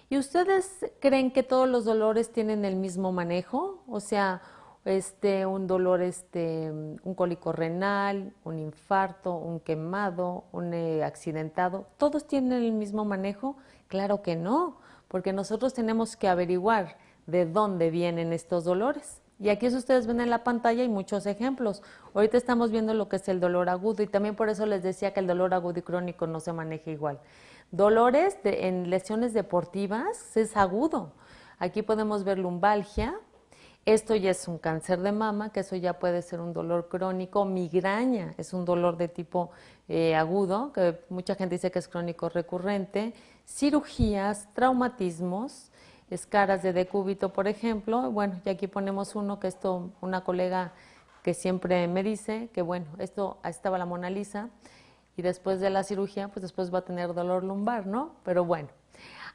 ¿Y ustedes creen que todos los dolores tienen el mismo manejo? O sea, un dolor, un cólico renal, un infarto, un quemado, un accidentado, ¿todos tienen el mismo manejo? Claro que no, porque nosotros tenemos que averiguar de dónde vienen estos dolores. Y aquí, si ustedes ven en la pantalla, hay muchos ejemplos. Ahorita estamos viendo lo que es el dolor agudo y también por eso les decía que el dolor agudo y crónico no se maneja igual. Dolores en lesiones deportivas es agudo. Aquí podemos ver lumbalgia. Esto ya es un cáncer de mama, que eso ya puede ser un dolor crónico. Migraña es un dolor de tipo agudo, que mucha gente dice que es crónico recurrente. Cirugías, traumatismos, escaras de decúbito, por ejemplo. Bueno, y aquí ponemos uno que esto, una colega que siempre me dice que bueno, esto estaba la Mona Lisa y después de la cirugía, pues después va a tener dolor lumbar, ¿no? Pero bueno,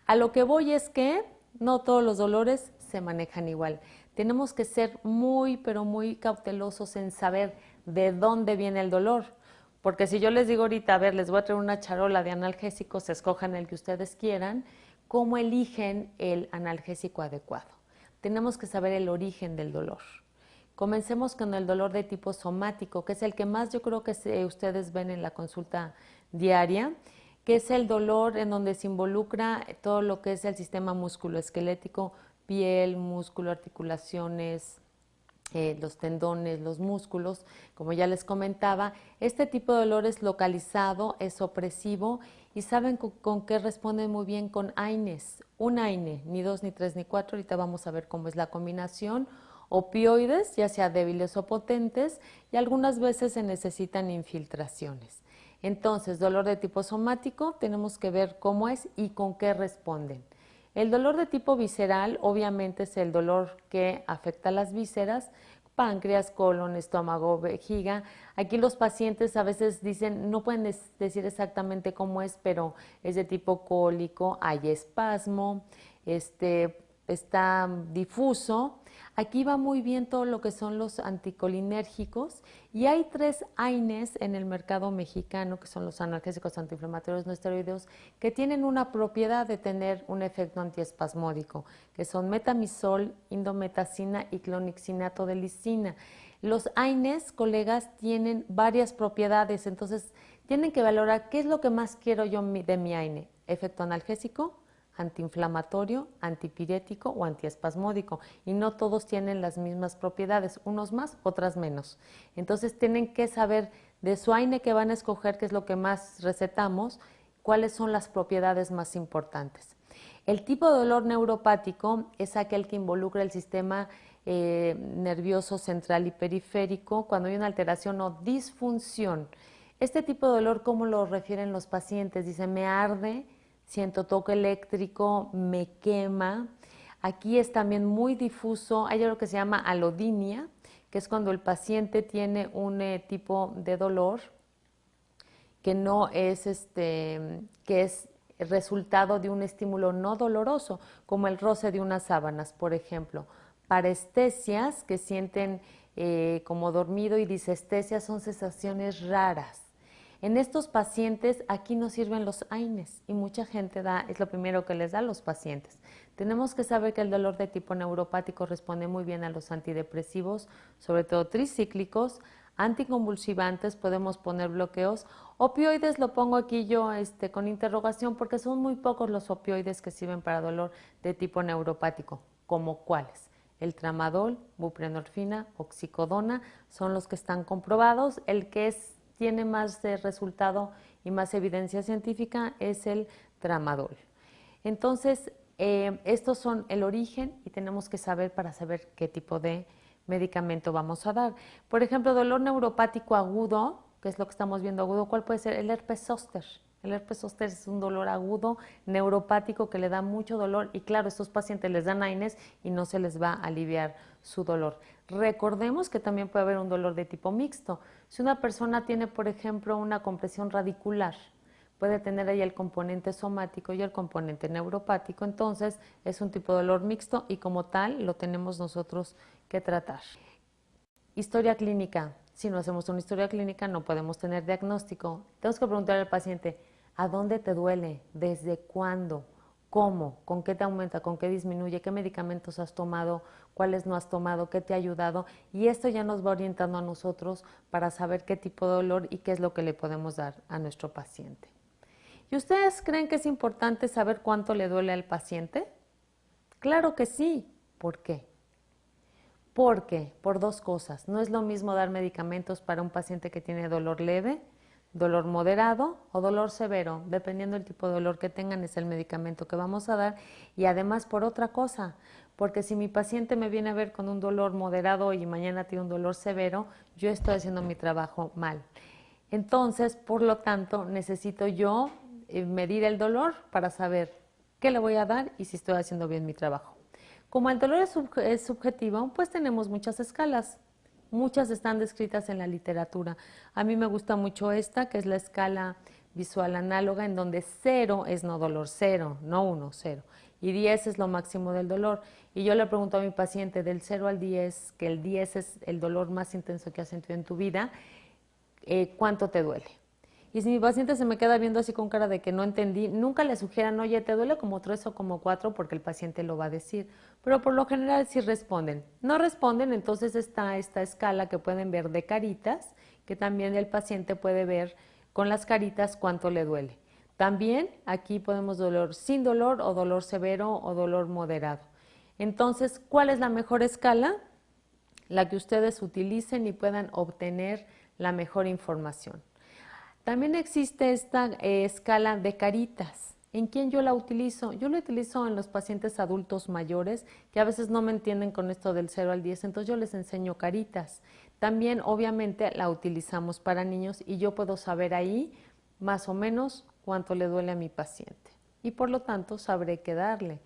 a lo que voy es que no todos los dolores se manejan igual. Tenemos que ser muy, pero muy cautelosos en saber de dónde viene el dolor. Porque si yo les digo ahorita, a ver, les voy a traer una charola de analgésicos, escojan el que ustedes quieran, ¿cómo eligen el analgésico adecuado? Tenemos que saber el origen del dolor. Comencemos con el dolor de tipo somático, que es el que más yo creo que ustedes ven en la consulta diaria, que es el dolor en donde se involucra todo lo que es el sistema musculoesquelético, piel, músculo, articulaciones, los tendones, los músculos, como ya les comentaba. Este tipo de dolor es localizado, es opresivo y saben con qué responden muy bien con AINES. Un AINE, ni dos, ni tres, ni cuatro, ahorita vamos a ver cómo es la combinación. Opioides, ya sea débiles o potentes, y algunas veces se necesitan infiltraciones. Entonces, dolor de tipo somático, tenemos que ver cómo es y con qué responden. El dolor de tipo visceral obviamente es el dolor que afecta a las vísceras, páncreas, colon, estómago, vejiga. Aquí los pacientes a veces dicen, no pueden decir exactamente cómo es, pero es de tipo cólico, hay espasmo, está difuso. Aquí va muy bien todo lo que son los anticolinérgicos y hay 3 AINES en el mercado mexicano, que son los analgésicos antiinflamatorios no esteroideos, que tienen una propiedad de tener un efecto antiespasmódico, que son metamizol, indometacina y clonixinato de lisina. Los AINES, colegas, tienen varias propiedades, entonces tienen que valorar qué es lo que más quiero yo de mi AINE, efecto analgésico, antiinflamatorio, antipirético o antiespasmódico, y no todos tienen las mismas propiedades, unos más, otras menos. Entonces tienen que saber de su AINE que van a escoger, que es lo que más recetamos, cuáles son las propiedades más importantes. El tipo de dolor neuropático es aquel que involucra el sistema nervioso central y periférico cuando hay una alteración o disfunción. Este tipo de dolor, ¿cómo lo refieren los pacientes? Dicen, me arde, siento toque eléctrico, me quema. Aquí es también muy difuso, hay algo que se llama alodinia, que es cuando el paciente tiene un tipo de dolor que no es que es el resultado de un estímulo no doloroso, como el roce de unas sábanas, por ejemplo. Parestesias, que sienten como dormido, y disestesias son sensaciones raras. En estos pacientes aquí no sirven los AINES y mucha gente es lo primero que les da a los pacientes. Tenemos que saber que el dolor de tipo neuropático responde muy bien a los antidepresivos, sobre todo tricíclicos, anticonvulsivantes, podemos poner bloqueos. Opioides lo pongo aquí yo con interrogación porque son muy pocos los opioides que sirven para dolor de tipo neuropático. ¿Como cuáles? El tramadol, buprenorfina, oxicodona son los que están comprobados. El que tiene más resultado y más evidencia científica es el tramadol. Entonces, estos son el origen y tenemos que saber para saber qué tipo de medicamento vamos a dar. Por ejemplo, dolor neuropático agudo, que es lo que estamos viendo agudo, ¿cuál puede ser? El herpes zóster. El herpes zóster es un dolor agudo neuropático que le da mucho dolor y claro, estos pacientes les dan AINES y no se les va a aliviar su dolor. Recordemos que también puede haber un dolor de tipo mixto. Si una persona tiene, por ejemplo, una compresión radicular, puede tener ahí el componente somático y el componente neuropático, entonces es un tipo de dolor mixto y como tal lo tenemos nosotros que tratar. Historia clínica. Si no hacemos una historia clínica no podemos tener diagnóstico. Tenemos que preguntar al paciente, ¿a dónde te duele? ¿Desde cuándo? ¿Cómo? ¿Con qué te aumenta? ¿Con qué disminuye? ¿Qué medicamentos has tomado? ¿Cuáles no has tomado? ¿Qué te ha ayudado? Y esto ya nos va orientando a nosotros para saber qué tipo de dolor y qué es lo que le podemos dar a nuestro paciente. ¿Y ustedes creen que es importante saber cuánto le duele al paciente? Claro que sí. ¿Por qué? Porque por dos cosas. No es lo mismo dar medicamentos para un paciente que tiene dolor leve, dolor moderado o dolor severo. Dependiendo del tipo de dolor que tengan, es el medicamento que vamos a dar. Y además por otra cosa, porque si mi paciente me viene a ver con un dolor moderado y mañana tiene un dolor severo, yo estoy haciendo mi trabajo mal. Entonces, por lo tanto, necesito yo medir el dolor para saber qué le voy a dar y si estoy haciendo bien mi trabajo. Como el dolor es subjetivo, pues tenemos muchas escalas. Muchas están descritas en la literatura. A mí me gusta mucho esta, que es la escala visual análoga, en donde 0 es no dolor, 0, no 1, 0. Y 10 es lo máximo del dolor. Y yo le pregunto a mi paciente del 0 al 10, que el 10 es el dolor más intenso que has sentido en tu vida, ¿cuánto te duele? Y si mi paciente se me queda viendo así con cara de que no entendí, nunca le sugieran, oye, ¿te duele como 3 o como 4? Porque el paciente lo va a decir. Pero por lo general sí responden. No responden, entonces está esta escala que pueden ver de caritas, que también el paciente puede ver con las caritas cuánto le duele. También aquí podemos dolor sin dolor o dolor severo o dolor moderado. Entonces, ¿cuál es la mejor escala? La que ustedes utilicen y puedan obtener la mejor información. También existe esta escala de caritas. ¿En quién yo la utilizo? Yo la utilizo en los pacientes adultos mayores que a veces no me entienden con esto del 0 al 10, entonces yo les enseño caritas. También obviamente la utilizamos para niños y yo puedo saber ahí más o menos cuánto le duele a mi paciente y por lo tanto sabré qué darle.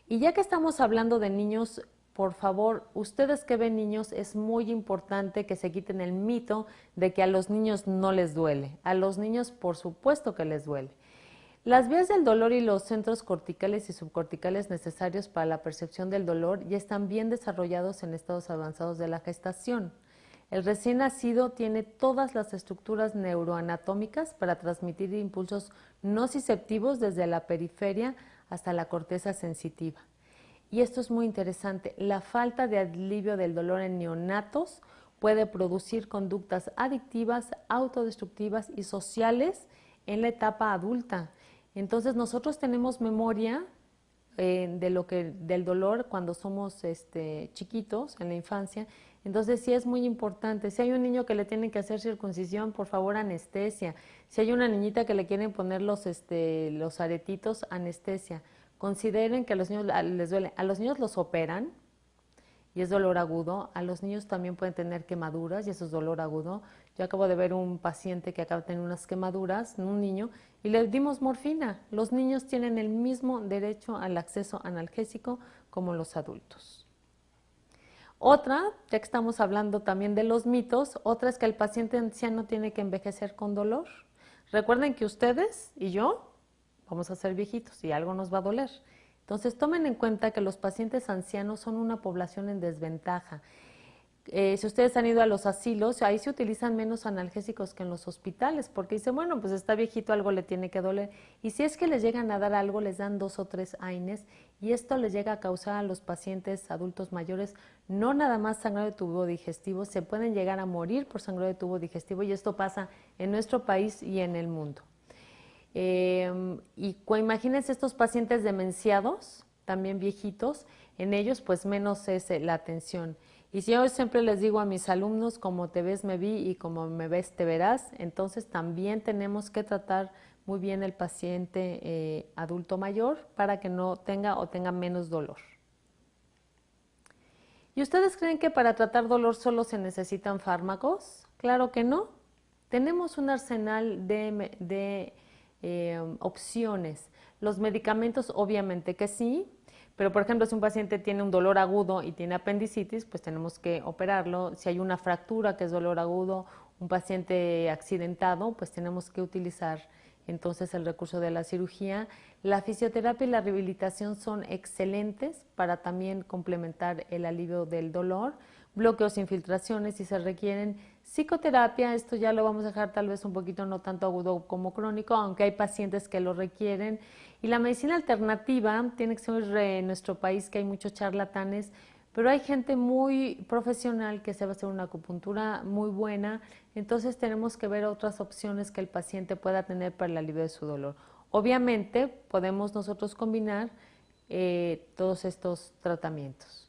Y ya que estamos hablando de niños, por favor, ustedes que ven niños, es muy importante que se quiten el mito de que a los niños no les duele. A los niños, por supuesto que les duele. Las vías del dolor y los centros corticales y subcorticales necesarios para la percepción del dolor ya están bien desarrollados en estados avanzados de la gestación. El recién nacido tiene todas las estructuras neuroanatómicas para transmitir impulsos nociceptivos desde la periferia hasta la corteza sensitiva. Y esto es muy interesante, la falta de alivio del dolor en neonatos puede producir conductas adictivas, autodestructivas y sociales en la etapa adulta. Entonces nosotros tenemos memoria del dolor cuando somos chiquitos, en la infancia. Entonces sí es muy importante. Si hay un niño que le tienen que hacer circuncisión, por favor anestesia. Si hay una niñita que le quieren poner los aretitos, anestesia. Consideren que a los niños les duele. A los niños los operan y es dolor agudo. A los niños también pueden tener quemaduras y eso es dolor agudo. Yo acabo de ver un paciente que acaba de tener unas quemaduras, un niño, y le dimos morfina. Los niños tienen el mismo derecho al acceso analgésico como los adultos. Otra, ya que estamos hablando también de los mitos, otra es que el paciente anciano tiene que envejecer con dolor. Recuerden que ustedes y yo vamos a ser viejitos y algo nos va a doler. Entonces tomen en cuenta que los pacientes ancianos son una población en desventaja. Si ustedes han ido a los asilos, ahí se utilizan menos analgésicos que en los hospitales, porque dicen, bueno, pues está viejito, algo le tiene que doler. Y si es que les llegan a dar algo, les dan 2 o 3 AINES, y esto les llega a causar a los pacientes adultos mayores no nada más sangrado de tubo digestivo, se pueden llegar a morir por sangrado de tubo digestivo, y esto pasa en nuestro país y en el mundo. Imagínense estos pacientes demenciados, también viejitos, en ellos pues menos es la atención. Y si yo siempre les digo a mis alumnos, como te ves me vi y como me ves te verás, entonces también tenemos que tratar muy bien el paciente adulto mayor para que no tenga o tenga menos dolor. ¿Y ustedes creen que para tratar dolor solo se necesitan fármacos? Claro que no. Tenemos un arsenal de opciones. Los medicamentos obviamente que sí, pero por ejemplo si un paciente tiene un dolor agudo y tiene apendicitis, pues tenemos que operarlo. Si hay una fractura que es dolor agudo, un paciente accidentado, pues tenemos que utilizar entonces el recurso de la cirugía. La fisioterapia y la rehabilitación son excelentes para también complementar el alivio del dolor. Bloqueos, infiltraciones si se requieren. Psicoterapia, esto ya lo vamos a dejar tal vez un poquito no tanto agudo como crónico, aunque hay pacientes que lo requieren. Y la medicina alternativa tiene que ser en nuestro país, que hay muchos charlatanes, pero hay gente muy profesional que sabe hacer una acupuntura muy buena, entonces tenemos que ver otras opciones que el paciente pueda tener para el alivio de su dolor. Obviamente podemos nosotros combinar todos estos tratamientos.